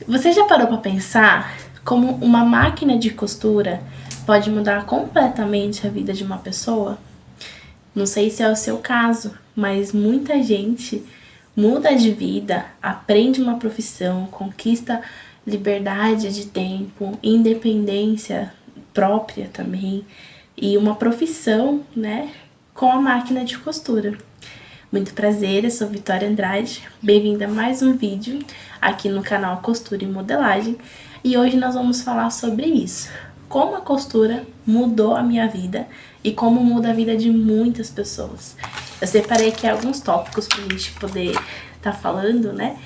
Você já parou para pensar como uma máquina de costura pode mudar completamente a vida de uma pessoa? Não sei se é o seu caso, mas muita gente muda de vida, aprende uma profissão, conquista liberdade de tempo, independência própria também e uma profissão, né, com a máquina de costura. Muito prazer, eu sou Vitória Andrade, bem-vinda a mais um vídeo aqui no canal Costura e Modelagem e hoje nós vamos falar sobre isso, como a costura mudou a minha vida e como muda a vida de muitas pessoas. Eu separei aqui alguns tópicos pra gente poder estar falando, né,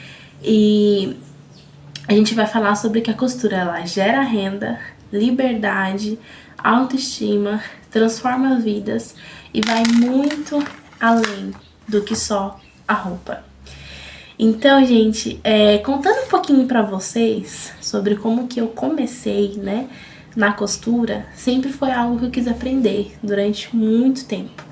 e a gente vai falar sobre que a costura ela gera renda, liberdade, autoestima, transforma vidas e vai muito além do que só a roupa. Então, gente, contando um pouquinho pra vocês sobre como que eu comecei, né, na costura, sempre foi algo que eu quis aprender durante muito tempo.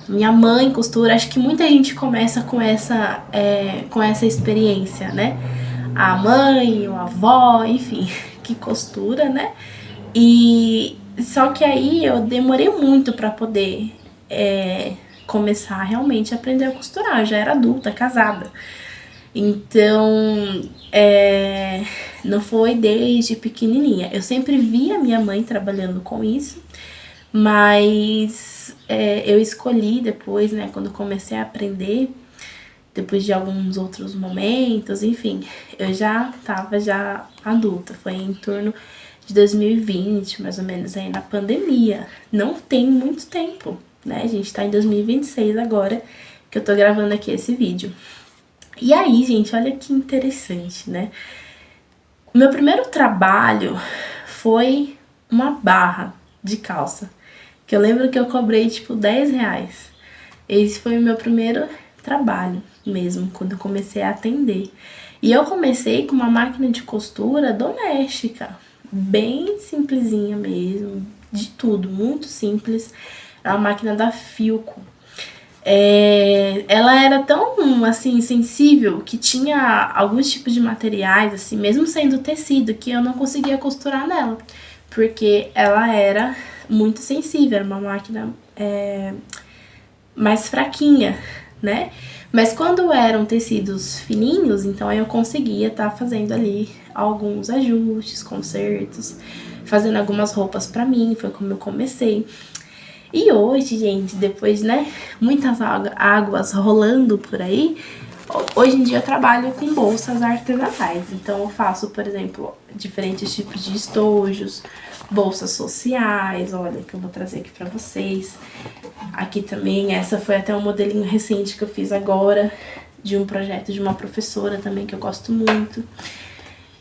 Minha mãe costura, acho que muita gente começa com essa experiência, né? A mãe, a avó, enfim, que costura, né? E só que aí eu demorei muito pra poder começar realmente a aprender a costurar. Eu já era adulta, casada. Então, não foi desde pequenininha. Eu sempre vi a minha mãe trabalhando com isso, mas eu escolhi depois, né, quando comecei a aprender, depois de alguns outros momentos, enfim, eu já estava adulta. Foi em torno de 2020, mais ou menos, aí na pandemia. Não tem muito tempo, né? A gente tá em 2026 agora, que eu tô gravando aqui esse vídeo. E aí, gente, olha que interessante, né? O meu primeiro trabalho foi uma barra de calça, que eu lembro que eu cobrei, tipo, 10 reais. Esse foi o meu primeiro trabalho mesmo, quando eu comecei a atender. E eu comecei com uma máquina de costura doméstica, bem simplesinha mesmo, de tudo, muito simples. É uma máquina da Philco. Ela era tão, assim, sensível que tinha alguns tipos de materiais, assim, mesmo sendo tecido, que eu não conseguia costurar nela, porque ela era muito sensível, era uma máquina mais fraquinha, né? Mas quando eram tecidos fininhos, então eu conseguia estar fazendo ali alguns ajustes, consertos, fazendo algumas roupas pra mim, foi como eu comecei. E hoje, gente, depois, né, muitas águas rolando por aí, hoje em dia eu trabalho com bolsas artesanais. Então eu faço, por exemplo, diferentes tipos de estojos, bolsas sociais, olha, que eu vou trazer aqui pra vocês. Aqui também, essa foi até um modelinho recente que eu fiz agora, de um projeto de uma professora também, que eu gosto muito.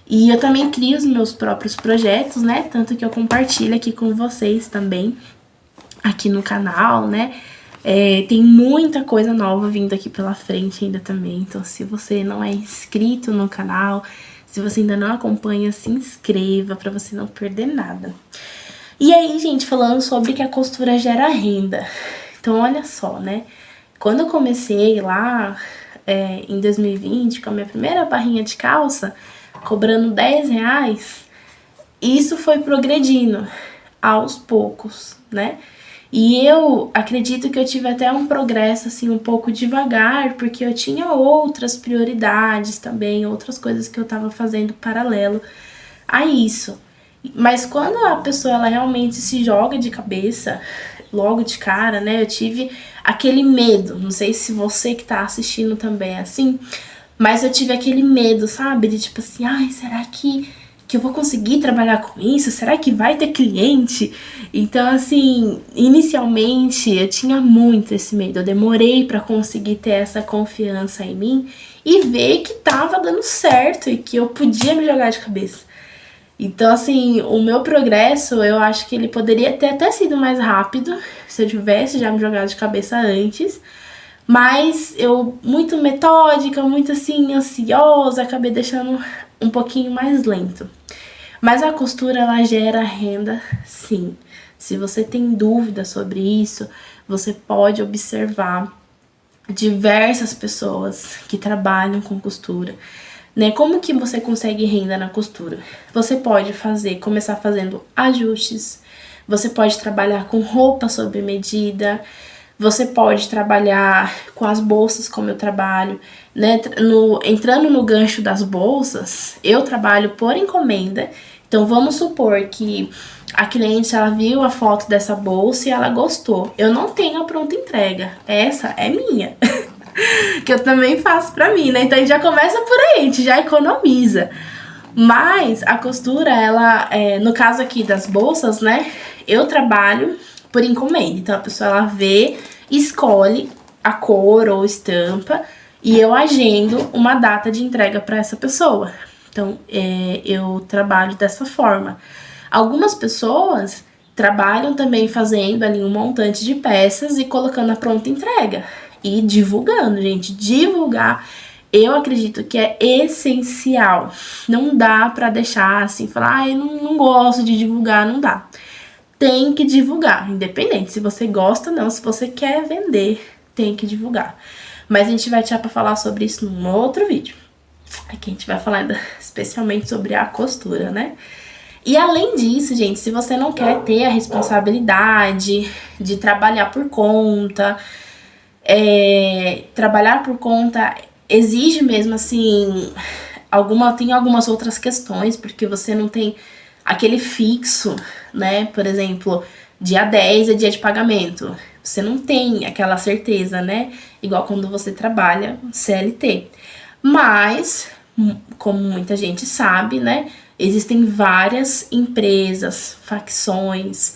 E eu também crio os meus próprios projetos, né, tanto que eu compartilho aqui com vocês também, aqui no canal, né. Tem muita coisa nova vindo aqui pela frente ainda também, então se você não é inscrito no canal, se você ainda não acompanha, se inscreva pra você não perder nada. E aí, gente, falando sobre que a costura gera renda. Então, olha só, né? Quando eu comecei lá em 2020, com a minha primeira barrinha de calça, cobrando 10 reais, isso foi progredindo aos poucos, né? E eu acredito que eu tive até um progresso, assim, um pouco devagar, porque eu tinha outras prioridades também, outras coisas que eu tava fazendo paralelo a isso. Mas quando a pessoa ela realmente se joga de cabeça, logo de cara, né? Eu tive aquele medo, não sei se você que tá assistindo também é assim, mas eu tive aquele medo, sabe? De tipo assim, ai, será que eu vou conseguir trabalhar com isso? Será que vai ter cliente? Então, assim, inicialmente eu tinha muito esse medo. Eu demorei pra conseguir ter essa confiança em mim e ver que tava dando certo e que eu podia me jogar de cabeça. Então, assim, o meu progresso, eu acho que ele poderia ter até sido mais rápido se eu tivesse já me jogado de cabeça antes. Mas eu, muito metódica, muito assim, ansiosa, acabei deixando um pouquinho mais lento. Mas a costura, ela gera renda, sim. Se você tem dúvida sobre isso, você pode observar diversas pessoas que trabalham com costura. né? Como que você consegue renda na costura? Você pode começar fazendo ajustes, você pode trabalhar com roupa sob medida, você pode trabalhar com as bolsas como eu trabalho, né? Entrando no gancho das bolsas, eu trabalho por encomenda. Então vamos supor que a cliente, ela viu a foto dessa bolsa e ela gostou. Eu não tenho a pronta entrega, essa é minha. Que eu também faço pra mim, né? Então a gente já começa por aí, a gente já economiza. Mas a costura, ela, no caso aqui das bolsas, né? Eu trabalho por encomenda. Então a pessoa, ela vê, escolhe a cor ou estampa e eu agendo uma data de entrega pra essa pessoa. Então eu trabalho dessa forma. Algumas pessoas trabalham também fazendo ali um montante de peças e colocando a pronta entrega. E divulgando, gente. Divulgar, eu acredito que é essencial. Não dá pra deixar assim, falar, eu não gosto de divulgar, não dá. Tem que divulgar, independente se você gosta ou não, se você quer vender, tem que divulgar. Mas a gente vai deixar pra falar sobre isso num outro vídeo. Aqui a gente vai falar ainda especialmente sobre a costura, né? E além disso, gente, se você não quer ter a responsabilidade de trabalhar por conta, trabalhar por conta exige mesmo, assim, tem algumas outras questões, porque você não tem aquele fixo, né? Por exemplo, dia 10 é dia de pagamento. Você não tem aquela certeza, né? Igual quando você trabalha CLT. Mas, como muita gente sabe, né? Existem várias empresas, facções,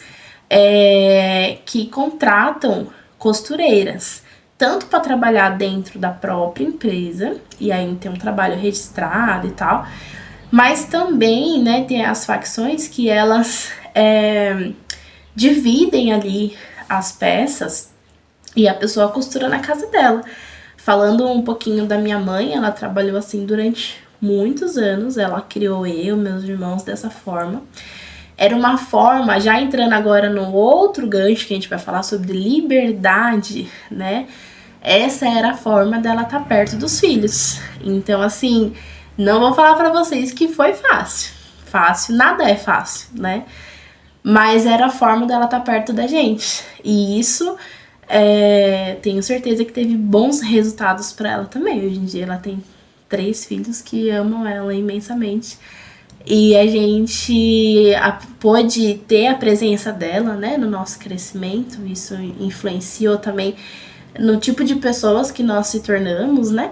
que contratam costureiras, tanto para trabalhar dentro da própria empresa, e aí tem um trabalho registrado e tal, mas também, né, tem as facções que elas dividem ali as peças e a pessoa costura na casa dela. Falando um pouquinho da minha mãe, ela trabalhou assim durante muitos anos, ela criou meus irmãos dessa forma. Era uma forma, já entrando agora no outro gancho que a gente vai falar sobre liberdade, né? Essa era a forma dela estar perto dos filhos. Então, assim, não vou falar pra vocês que foi fácil. Fácil, nada é fácil, né? Mas era a forma dela estar perto da gente. E isso, tenho certeza que teve bons resultados pra ela também. Hoje em dia ela tem 3 filhos que amam ela imensamente. E a gente pôde ter a presença dela, né, no nosso crescimento. Isso influenciou também no tipo de pessoas que nós se tornamos, né?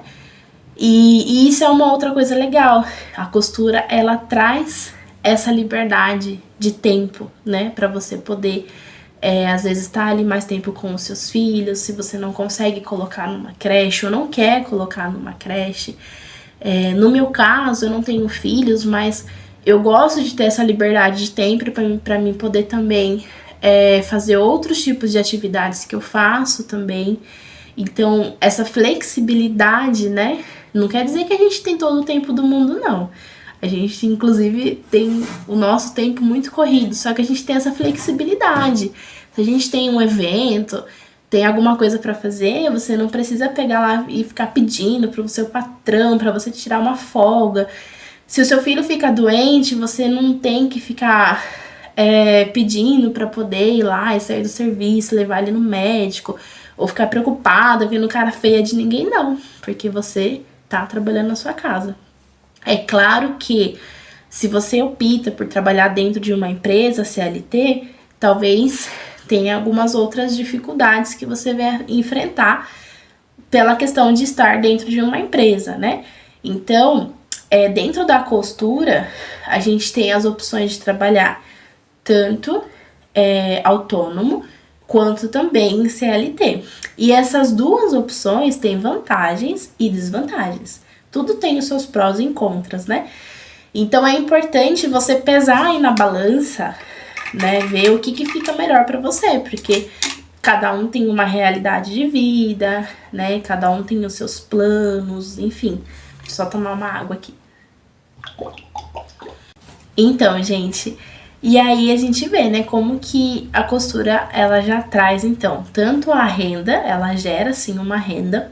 E isso é uma outra coisa legal. A costura, ela traz essa liberdade de tempo, né? Pra você poder, às vezes, estar ali mais tempo com os seus filhos, se você não consegue colocar numa creche ou não quer colocar numa creche. No meu caso, eu não tenho filhos, mas eu gosto de ter essa liberdade de tempo para mim poder também fazer outros tipos de atividades que eu faço também. Então, essa flexibilidade, né? Não quer dizer que a gente tem todo o tempo do mundo, não. A gente, inclusive, tem o nosso tempo muito corrido, só que a gente tem essa flexibilidade. Se a gente tem um evento, tem alguma coisa pra fazer, você não precisa pegar lá e ficar pedindo pro seu patrão pra você tirar uma folga. Se o seu filho fica doente, você não tem que ficar pedindo pra poder ir lá e sair do serviço, levar ele no médico, ou ficar preocupada vendo cara feia de ninguém, não, porque você tá trabalhando na sua casa. É claro que se você opta por trabalhar dentro de uma empresa CLT, talvez tenha algumas outras dificuldades que você vai enfrentar pela questão de estar dentro de uma empresa, né? Então, dentro da costura, a gente tem as opções de trabalhar tanto autônomo quanto também CLT. E essas duas opções têm vantagens e desvantagens. Tudo tem os seus prós e contras, né? Então é importante você pesar aí na balança, né? Ver o que fica melhor pra você, porque cada um tem uma realidade de vida, né? Cada um tem os seus planos, enfim. Deixa eu só tomar uma água aqui. Então, gente, e aí a gente vê, né, como que a costura, ela já traz, então, tanto a renda, ela gera, sim, uma renda,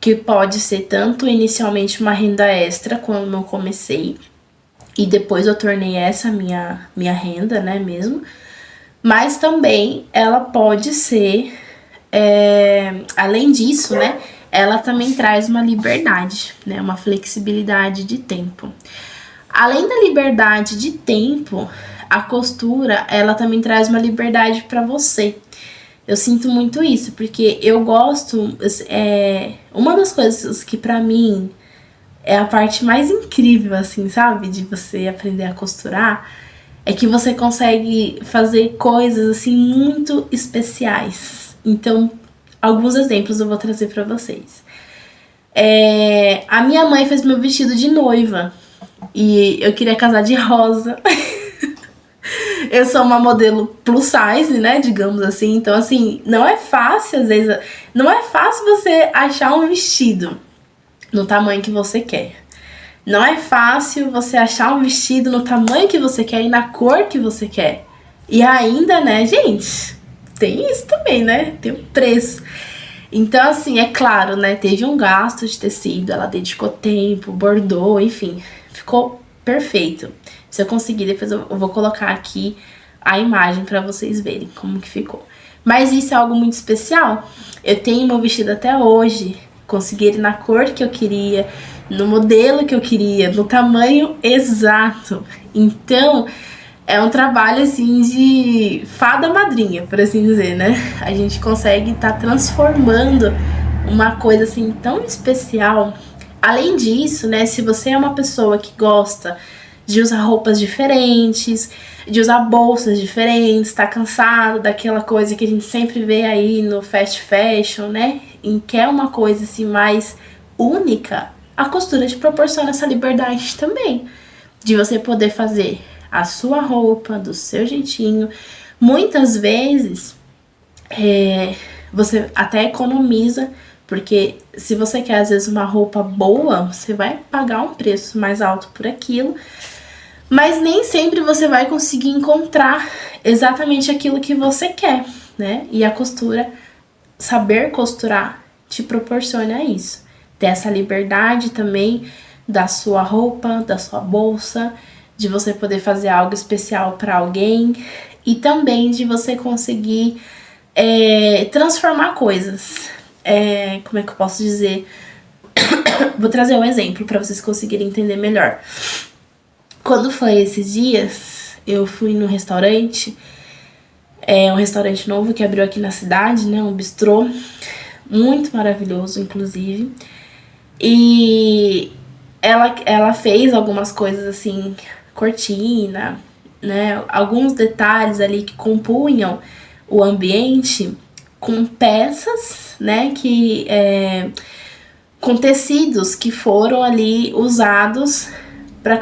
que pode ser tanto inicialmente uma renda extra, quando eu comecei, e depois eu tornei essa minha renda, né, mesmo. Mas também ela pode ser, além disso, né, ela também traz uma liberdade, né, uma flexibilidade de tempo. Além da liberdade de tempo, a costura, ela também traz uma liberdade para você. Eu sinto muito isso, porque eu gosto, uma das coisas que pra mim é a parte mais incrível, assim, sabe, de você aprender a costurar, é que você consegue fazer coisas, assim, muito especiais. Então, alguns exemplos eu vou trazer pra vocês. A minha mãe fez meu vestido de noiva e eu queria casar de rosa. Eu sou uma modelo plus size, né, digamos assim. Então, assim, não é fácil, às vezes, não é fácil você achar um vestido no tamanho que você quer. Não é fácil você achar um vestido no tamanho que você quer e na cor que você quer. E ainda, né, gente, tem isso também, né, tem um preço. Então, assim, é claro, né, teve um gasto de tecido, ela dedicou tempo, bordou, enfim, ficou perfeito. Se eu conseguir, depois eu vou colocar aqui a imagem pra vocês verem como que ficou. Mas isso é algo muito especial. Eu tenho meu vestido até hoje, consegui ele na cor que eu queria, no modelo que eu queria, no tamanho exato. Então, é um trabalho, assim, de fada madrinha, por assim dizer, né? A gente consegue estar transformando uma coisa, assim, tão especial. Além disso, né, se você é uma pessoa que gosta de usar roupas diferentes, de usar bolsas diferentes, tá cansado daquela coisa que a gente sempre vê aí no fast fashion, né? Em que é uma coisa, assim, mais única, a costura te proporciona essa liberdade também, de você poder fazer a sua roupa do seu jeitinho. Muitas vezes você até economiza, porque se você quer às vezes uma roupa boa, você vai pagar um preço mais alto por aquilo, mas nem sempre você vai conseguir encontrar exatamente aquilo que você quer, né? E a costura, saber costurar, te proporciona isso. Ter essa liberdade também da sua roupa, da sua bolsa, de você poder fazer algo especial para alguém e também de você conseguir transformar coisas. Como é que eu posso dizer? Vou trazer um exemplo para vocês conseguirem entender melhor. Quando foi esses dias, eu fui no restaurante, um restaurante novo que abriu aqui na cidade, né? Um bistrô, muito maravilhoso, inclusive. E ela fez algumas coisas assim, cortina, né? Alguns detalhes ali que compunham o ambiente com peças, né? Com tecidos que foram ali usados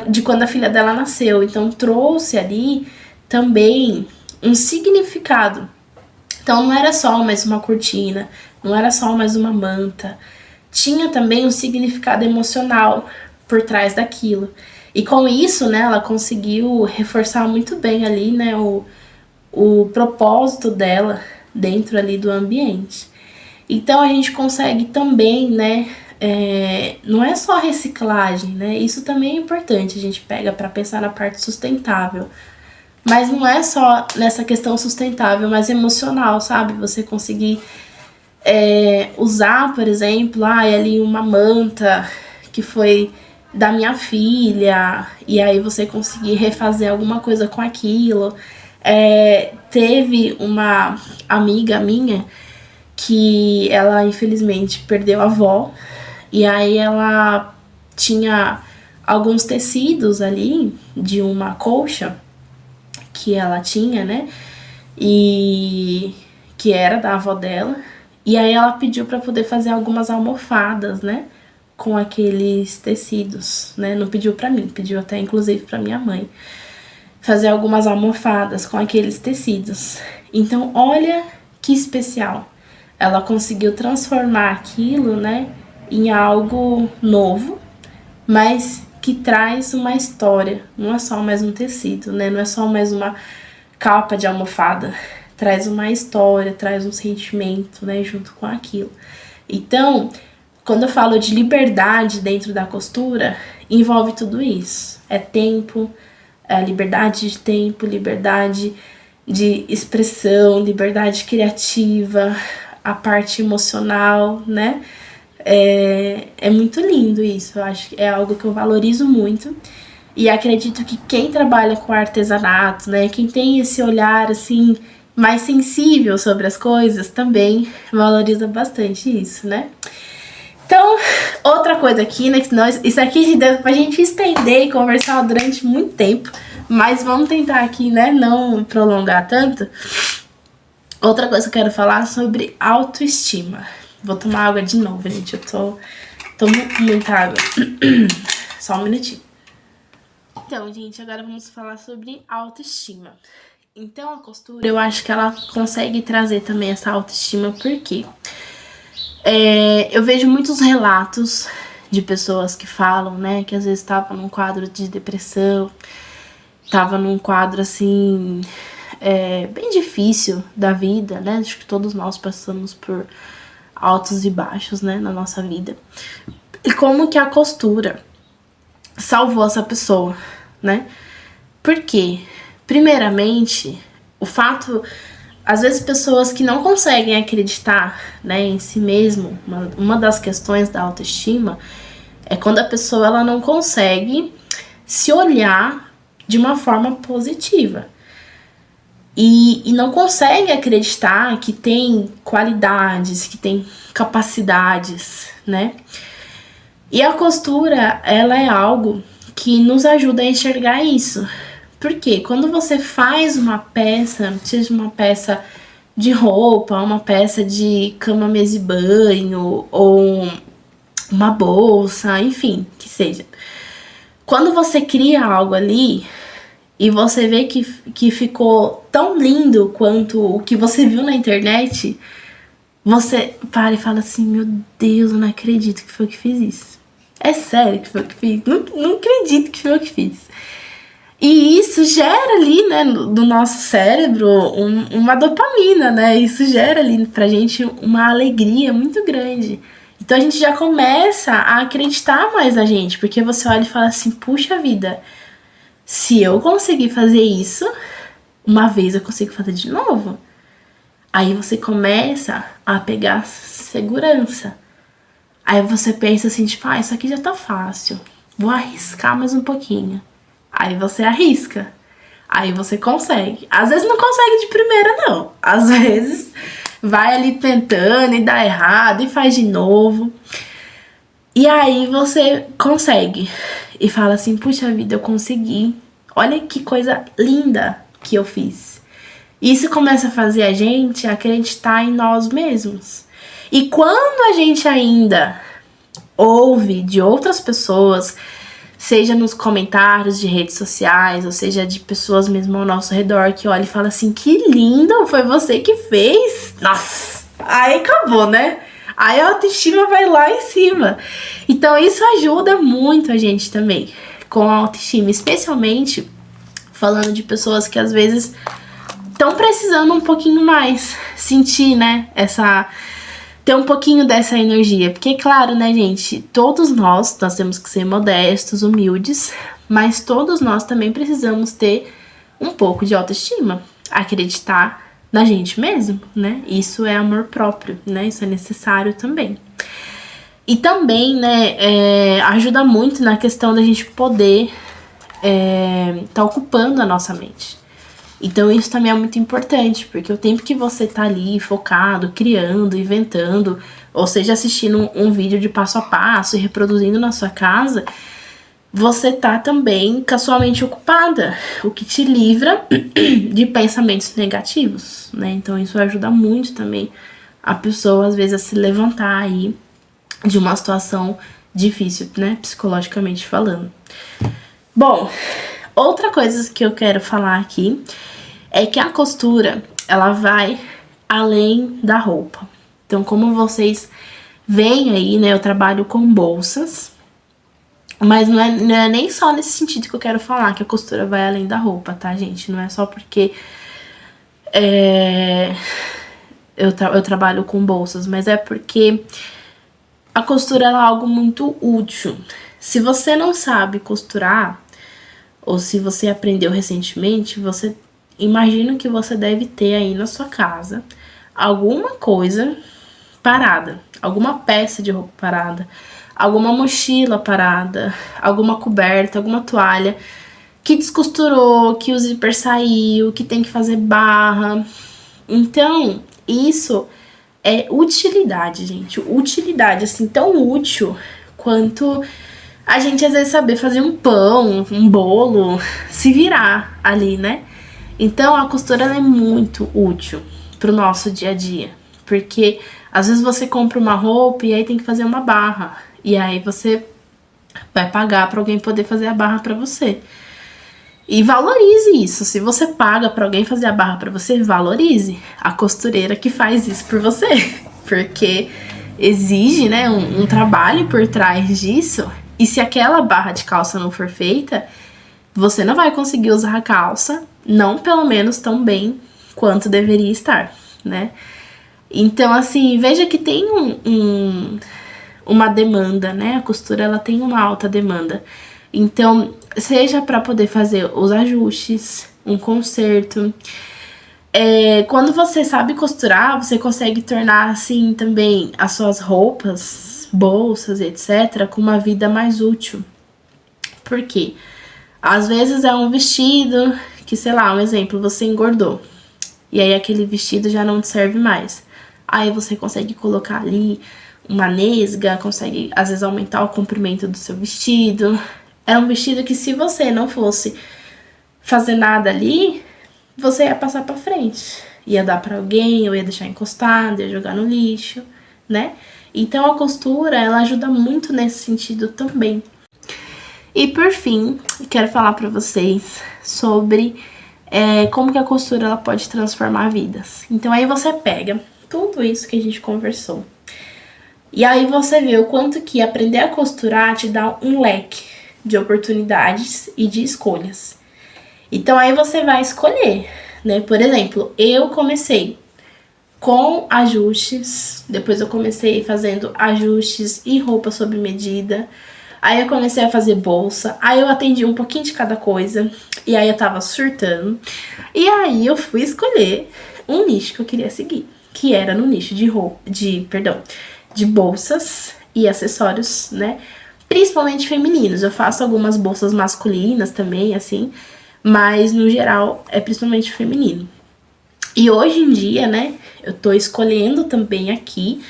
de quando a filha dela nasceu. Então trouxe ali também um significado. Então não era só mais uma cortina, não era só mais uma manta. Tinha também um significado emocional por trás daquilo. E com isso, né, ela conseguiu reforçar muito bem ali, né, o propósito dela dentro ali do ambiente. Então a gente consegue também, né, não é só reciclagem, né, isso também é importante, a gente pega para pensar na parte sustentável. Mas não é só nessa questão sustentável, mas emocional, sabe? Você conseguir usar, por exemplo, ali uma manta que foi da minha filha, e aí você conseguir refazer alguma coisa com aquilo. Teve uma amiga minha que ela infelizmente perdeu a avó, e aí ela tinha alguns tecidos ali de uma colcha que ela tinha, né, e que era da avó dela, e aí ela pediu para poder fazer algumas almofadas, né, com aqueles tecidos, né, não pediu para mim, pediu até inclusive para minha mãe, fazer algumas almofadas com aqueles tecidos. Então, olha que especial, ela conseguiu transformar aquilo, né, em algo novo, mas que traz uma história, não é só mais um tecido, né? Não é só mais uma capa de almofada, traz uma história, traz um sentimento, né, junto com aquilo. Então, quando eu falo de liberdade dentro da costura, envolve tudo isso. É tempo, é liberdade de tempo, liberdade de expressão, liberdade criativa, a parte emocional, né? É muito lindo isso, eu acho que é algo que eu valorizo muito. E acredito que quem trabalha com artesanato, né, quem tem esse olhar, assim, mais sensível sobre as coisas, também valoriza bastante isso, né? Então, outra coisa aqui, né, que isso aqui dá pra gente estender e conversar durante muito tempo, mas vamos tentar aqui, né, não prolongar tanto. Outra coisa que eu quero falar sobre autoestima. Vou tomar água de novo, gente, eu tomo muita água. Só um minutinho. Então, gente, agora vamos falar sobre autoestima. Então, a costura, eu acho que ela consegue trazer também essa autoestima, porque eu vejo muitos relatos de pessoas que falam, né, que às vezes estavam num quadro de depressão, tava num quadro, assim, bem difícil da vida, né, acho que todos nós passamos por altos e baixos, né, na nossa vida. E como que a costura salvou essa pessoa, né? Por quê? Primeiramente, o fato, às vezes pessoas que não conseguem acreditar, né, em si mesmo, uma das questões da autoestima é quando a pessoa ela não consegue se olhar de uma forma positiva. E não consegue acreditar que tem qualidades, que tem capacidades, né? E a costura, ela é algo que nos ajuda a enxergar isso. Porque quando você faz uma peça, seja uma peça de roupa, uma peça de cama, mesa e banho, ou uma bolsa, enfim, que seja. Quando você cria algo ali e você vê que ficou tão lindo quanto o que você viu na internet, você para e fala assim, meu Deus, eu não acredito que foi eu que fiz isso. É sério que foi eu que fiz? Não acredito que foi eu que fiz. E isso gera ali, né, no nosso cérebro uma dopamina, né? Isso gera ali pra gente uma alegria muito grande. Então a gente já começa a acreditar mais na gente, porque você olha e fala assim, puxa vida, se eu conseguir fazer isso, uma vez eu consigo fazer de novo. Aí você começa a pegar segurança. Aí você pensa assim, tipo, isso aqui já tá fácil. Vou arriscar mais um pouquinho. Aí você arrisca. Aí você consegue. Às vezes não consegue de primeira, não. Às vezes vai ali tentando e dá errado e faz de novo. E aí você consegue. E fala assim, puxa vida, eu consegui. Olha que coisa linda que eu fiz. Isso começa a fazer a gente acreditar em nós mesmos. E quando a gente ainda ouve de outras pessoas, seja nos comentários de redes sociais, ou seja de pessoas mesmo ao nosso redor, que olha e fala assim, que lindo, foi você que fez. Nossa, aí acabou, né? Aí a autoestima vai lá em cima. Então isso ajuda muito a gente também com a autoestima, especialmente falando de pessoas que às vezes estão precisando um pouquinho mais sentir, né, ter um pouquinho dessa energia, porque claro, né, gente, todos nós temos que ser modestos, humildes, mas todos nós também precisamos ter um pouco de autoestima, acreditar na gente mesmo, né, isso é amor próprio, né, isso é necessário também. E também, né, ajuda muito na questão da gente poder tá ocupando a nossa mente. Então isso também é muito importante, porque o tempo que você tá ali focado, criando, inventando, ou seja, assistindo um vídeo de passo a passo e reproduzindo na sua casa, você tá também com a sua mente ocupada, o que te livra de pensamentos negativos, né? Então isso ajuda muito também a pessoa, às vezes, a se levantar aí de uma situação difícil, né? Psicologicamente falando. Bom, outra coisa que eu quero falar aqui é que a costura, ela vai além da roupa. Então, como vocês veem aí, né, eu trabalho com bolsas, mas não é nem só nesse sentido que eu quero falar, que a costura vai além da roupa, tá, gente? Não é só porque eu trabalho com bolsas, mas é porque a costura ela é algo muito útil. Se você não sabe costurar, ou se você aprendeu recentemente, você imagina que você deve ter aí na sua casa alguma coisa parada, alguma peça de roupa parada, alguma mochila parada, alguma coberta, alguma toalha que descosturou, que o zíper saiu, que tem que fazer barra. Então, isso é utilidade, gente. Utilidade, assim, tão útil quanto a gente às vezes saber fazer um pão, um bolo, se virar ali, né? Então, a costura ela é muito útil pro nosso dia a dia. Porque às vezes você compra uma roupa e aí tem que fazer uma barra. E aí você vai pagar para alguém poder fazer a barra para você. E valorize isso. Se você paga para alguém fazer a barra para você, valorize a costureira que faz isso por você. Porque exige, né, um trabalho por trás disso. E se aquela barra de calça não for feita, você não vai conseguir usar a calça, não pelo menos tão bem quanto deveria estar, né? Então, assim, veja que tem uma demanda, né? A costura, ela tem uma alta demanda. Então, seja para poder fazer os ajustes, um conserto. Quando você sabe costurar, você consegue tornar, assim, também as suas roupas, bolsas, etc., com uma vida mais útil. Por quê? Às vezes é um vestido que, sei lá, um exemplo, você engordou. E aí aquele vestido já não te serve mais. Aí você consegue colocar ali uma nesga, consegue às vezes aumentar o comprimento do seu vestido. É um vestido que se você não fosse fazer nada ali, você ia passar pra frente. Ia dar pra alguém, ou ia deixar encostado, ia jogar no lixo, né? Então a costura, ela ajuda muito nesse sentido também. E por fim, quero falar pra vocês sobre como que a costura ela pode transformar vidas. Então aí você pega tudo isso que a gente conversou. E aí você vê o quanto que aprender a costurar te dá um leque de oportunidades e de escolhas. Então aí você vai escolher, né? Por exemplo, eu comecei com ajustes, depois eu comecei fazendo ajustes e roupa sob medida. Aí eu comecei a fazer bolsa, aí eu atendi um pouquinho de cada coisa, e aí eu tava surtando. E aí eu fui escolher um nicho que eu queria seguir, que era no nicho de bolsas e acessórios, né? Principalmente femininos. Eu faço algumas bolsas masculinas também, assim, mas no geral é principalmente feminino. E hoje em dia, né, eu tô escolhendo também aqui,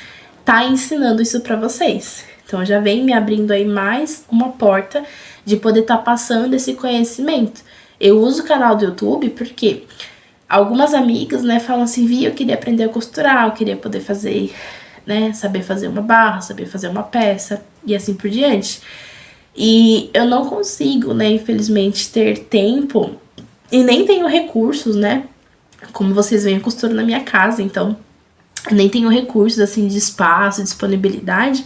tá ensinando isso pra vocês. Então já vem me abrindo aí mais uma porta de poder estar passando esse conhecimento. Eu uso o canal do YouTube porque algumas amigas, né, falam assim, eu queria aprender a costurar, eu queria poder fazer, né, saber fazer uma barra, saber fazer uma peça e assim por diante. E eu não consigo, né, infelizmente, ter tempo e nem tenho recursos, né, como vocês veem, eu costuro na minha casa, então nem tenho recursos, assim, de espaço, disponibilidade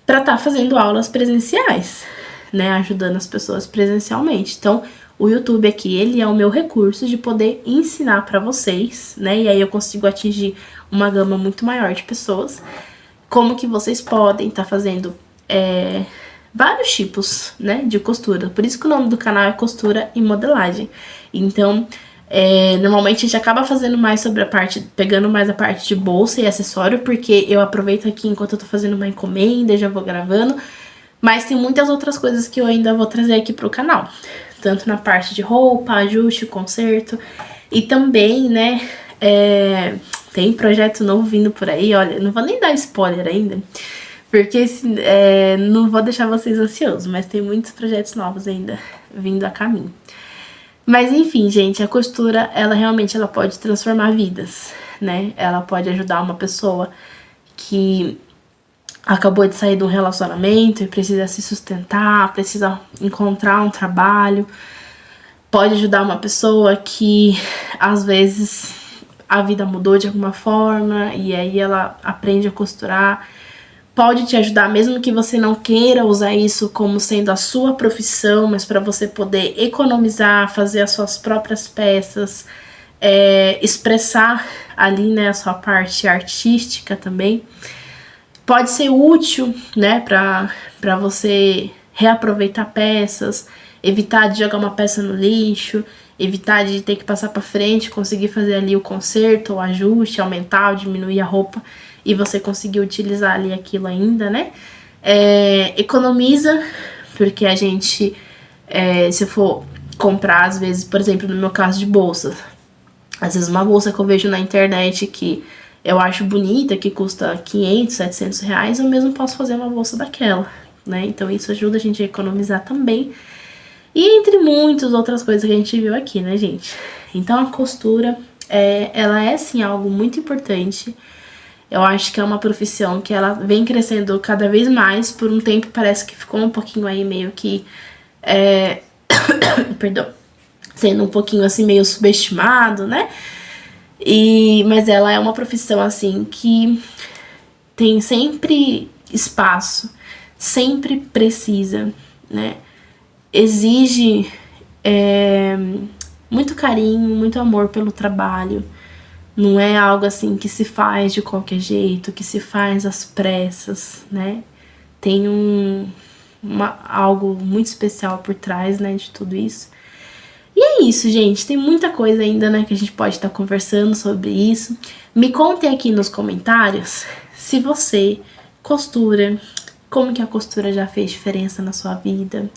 para estar fazendo aulas presenciais, né, ajudando as pessoas presencialmente. Então, o YouTube aqui, ele é o meu recurso de poder ensinar para vocês, né, e aí eu consigo atingir uma gama muito maior de pessoas, como que vocês podem estar fazendo vários tipos, né, de costura. Por isso que o nome do canal é Costura e Modelagem. Então, normalmente a gente acaba fazendo mais sobre pegando mais a parte de bolsa e acessório, porque eu aproveito aqui enquanto eu tô fazendo uma encomenda, já vou gravando, mas tem muitas outras coisas que eu ainda vou trazer aqui pro canal, tanto na parte de roupa, ajuste, conserto, e também, né, tem projeto novo vindo por aí, olha, não vou nem dar spoiler ainda, porque não vou deixar vocês ansiosos, mas tem muitos projetos novos ainda vindo a caminho. Mas enfim, gente, a costura, ela realmente pode transformar vidas, né? Ela pode ajudar uma pessoa que acabou de sair de um relacionamento e precisa se sustentar, precisa encontrar um trabalho. Pode ajudar uma pessoa que, às vezes, a vida mudou de alguma forma e aí ela aprende a costurar. Pode te ajudar, mesmo que você não queira usar isso como sendo a sua profissão, mas para você poder economizar, fazer as suas próprias peças, expressar ali, né, a sua parte artística também. Pode ser útil, né, pra você reaproveitar peças, evitar de jogar uma peça no lixo, evitar de ter que passar pra frente, conseguir fazer ali o conserto, o ajuste, aumentar ou diminuir a roupa e você conseguir utilizar ali aquilo ainda, né? Economiza, porque a gente, se for comprar, às vezes, por exemplo, no meu caso de bolsa, às vezes uma bolsa que eu vejo na internet que eu acho bonita, que custa 500, 700 reais, eu mesmo posso fazer uma bolsa daquela, né? Então isso ajuda a gente a economizar também. E entre muitas outras coisas que a gente viu aqui, né, gente? Então a costura, ela é, sim, algo muito importante. Eu acho que é uma profissão que ela vem crescendo cada vez mais. Por um tempo parece que ficou um pouquinho aí meio que... perdão. Sendo um pouquinho assim meio subestimado, né? Mas ela é uma profissão assim que tem sempre espaço, sempre precisa, né? Exige muito carinho, muito amor pelo trabalho. Não é algo assim que se faz de qualquer jeito, que se faz às pressas, né? Tem algo muito especial por trás, né, de tudo isso. E é isso, gente. Tem muita coisa ainda, né, que a gente pode estar conversando sobre isso. Me contem aqui nos comentários se você costura, como que a costura já fez diferença na sua vida,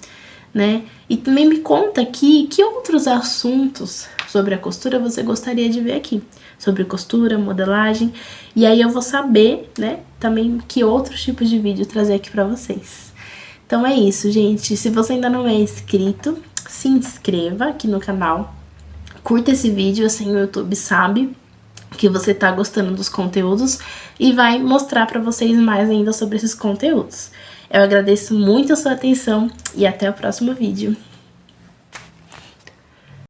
né? E também me conta aqui que outros assuntos sobre a costura você gostaria de ver aqui. Sobre costura, modelagem. E aí eu vou saber, né, também que outros tipos de vídeo trazer aqui pra vocês. Então é isso, gente. Se você ainda não é inscrito, se inscreva aqui no canal, curta esse vídeo, assim o YouTube sabe que você tá gostando dos conteúdos e vai mostrar pra vocês mais ainda sobre esses conteúdos. Eu agradeço muito a sua atenção e até o próximo vídeo.